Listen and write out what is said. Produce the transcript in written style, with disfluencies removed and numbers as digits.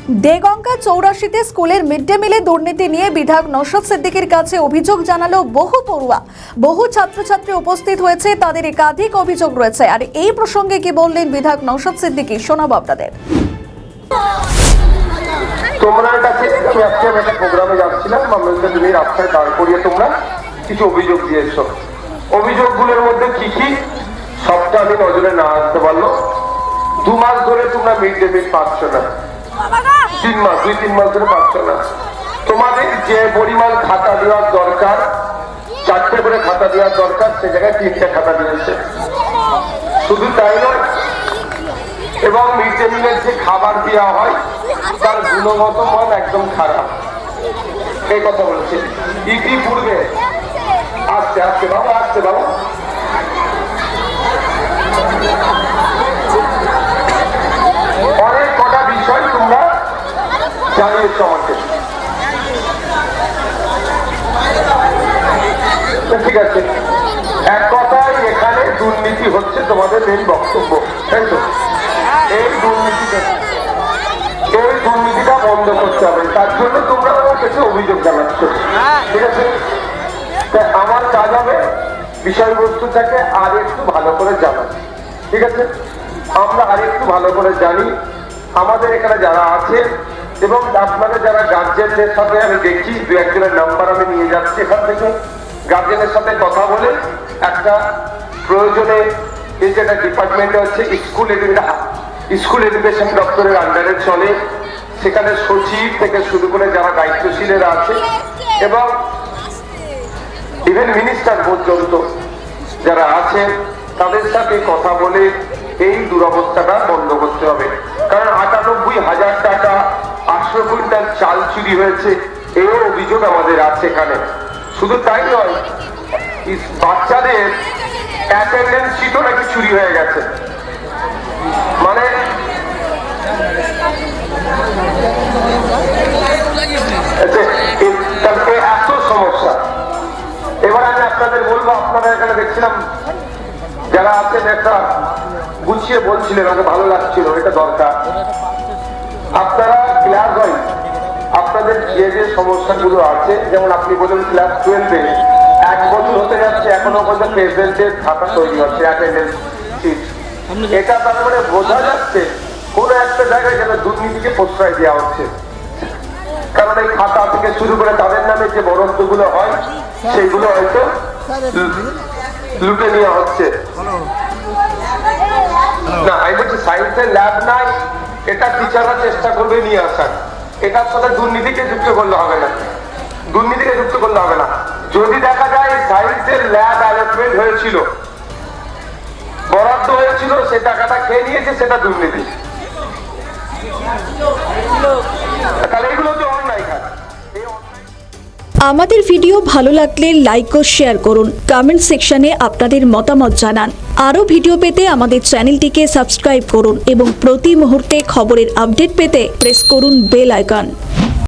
দেগঙ্গা 84তে স্কুলের mid day মিলে দুর্নীতি নিয়ে বিধায়ক নওশাদ সিদ্দিকীর কাছে অভিযোগ জানালো বহু পড়ুয়া। বহু ছাত্রছাত্রী উপস্থিত হয়েছে, তাদের একাধিক অভিযোগ রয়েছে। আর এই প্রসঙ্গে কি বললেন বিধায়ক নওশাদ সিদ্দিকী, শোনাবো আপনাদের। তোমার কাছে আমি আজকে একটা প্রোগ্রামে যাচ্ছিলাম, তুমি রাস্তায় দাঁড় করিয়ে তোমরা কিছু অভিযোগ দিয়েছো। অভিযোগগুলোর মধ্যে কি কি সবটা আমি নজরে না আসতে পারলো। 2 মাস ধরে তোমরা মিড ডে মিল পাচ্ছ না, 2-3 মাস ধরে পাচ্ছ না। তোমাদের যে পরিমাণ খাতা দেওয়ার দরকার, 4টে করে খাতা দেওয়ার দরকার, সে জায়গায় 3টে খাতা দিয়েছে। শুধু তাই নয়, এবং মিড ডে মিলের যে খাবার দেওয়া হয় তার গুণগত মান একদম খারাপ, এই কথা বলছে। ইতিপূর্বে আসছে বাবু অনেক কটা বিষয় তোমরা জানিয়েছ আমাকে, ঠিক আছে। এক কথায় এখানে দুর্নীতি হচ্ছে তোমাদের মেন বক্তব্য, তাই তো? এই দুর্নীতিটা বন্ধ করতে হবে, তার জন্য তোমরা আমার কাছে অভিযোগ জানাচ্ছ, ঠিক আছে। আমার কাজ হবে বিষয়বস্তুটাকে আর একটু ভালো করে জানা, ঠিক আছে। আমরা আর একটু ভালো করে জানি আমাদের এখানে যারা আছে, এবং আপনাদের যারা গার্জেনদের সাথে আমি দেখছি 2-1জনের নাম্বার আমি নিয়ে যাচ্ছি এখান থেকে। গার্জেনের সাথে কথা বলে একটা প্রয়োজনে এই যে একটা ডিপার্টমেন্ট হচ্ছে স্কুল এডুকেশন দপ্তরের আন্ডারে চলে, সেখানে সচিব থেকে শুরু করে যারা দায়িত্বশীলেরা আছে এবং ইভেন মিনিস্টার পর্যন্ত যারা আছে, তাদের সাথে কথা বলে এই দুরবস্থাটা বন্ধ করতে হবে। কারণ 98,000 টাকা 800 কুইন্টাল চাল চুরি হয়েছে, এও অভিযোগ আমাদের আছে এখানে। শুধু তাই নয়, বাচ্চাদের অ্যাটেন্ডেন্স শিটও নাকি চুরি হয়ে গেছে। মানে এত সমস্যা। এবার আমি আপনাদের বলবো, আপনারা এখানে দেখছিলাম যারা আছেন একটা গুছিয়ে বলছিলেন, আমাকে ভালো লাগছিল, এটা দরকার। আপনারা ক্লাস হয় আপনাদের যে যে সমস্যাগুলো আছে, যেমন আপনি বলেন ক্লাস 12-এ 1 বছর হতে যাচ্ছে, এখনো পর্যন্ত প্রেজেন্টের খাতা তৈরি হচ্ছে, অ্যাটেন্ডেন্স শিট। এটা তার মানে বোঝা যাচ্ছে কোন একটা জায়গায় যেন দুর্নীতিকে প্রশ্রয় দেওয়া হচ্ছে। কারণ এই খাতা থেকে শুরু করে তাদের নামে যে বরাদ্দগুলো হয় সেগুলো হয়তো লুটে নেওয়া হচ্ছে। না, আমি বলছি সায়েন্সের ল্যাব নাই, এটা টিচাররা চেষ্টা করবে নিয়ে আসার। এটার সাথে দুর্নীতিকে যুক্ত করলে হবে না, যদি দেখা যায় সায়েন্সের ল্যাব অ্যালটমেন্ট হয়েছিল, বরাদ্দ হয়েছিল, সে টাকাটা খেয়ে নিয়েছে, সেটা দুর্নীতি। তাহলে এগুলো তো অন্যায় কাজ। আমাদের ভিডিও ভালো লাগলে লাইক ও শেয়ার করুন, কমেন্ট সেকশনে আপনাদের মতামত জানান। আরও ভিডিও পেতে আমাদের চ্যানেলটিকে সাবস্ক্রাইব করুন এবং প্রতি মুহূর্তে খবরের আপডেট পেতে প্রেস করুন বেল আইকন।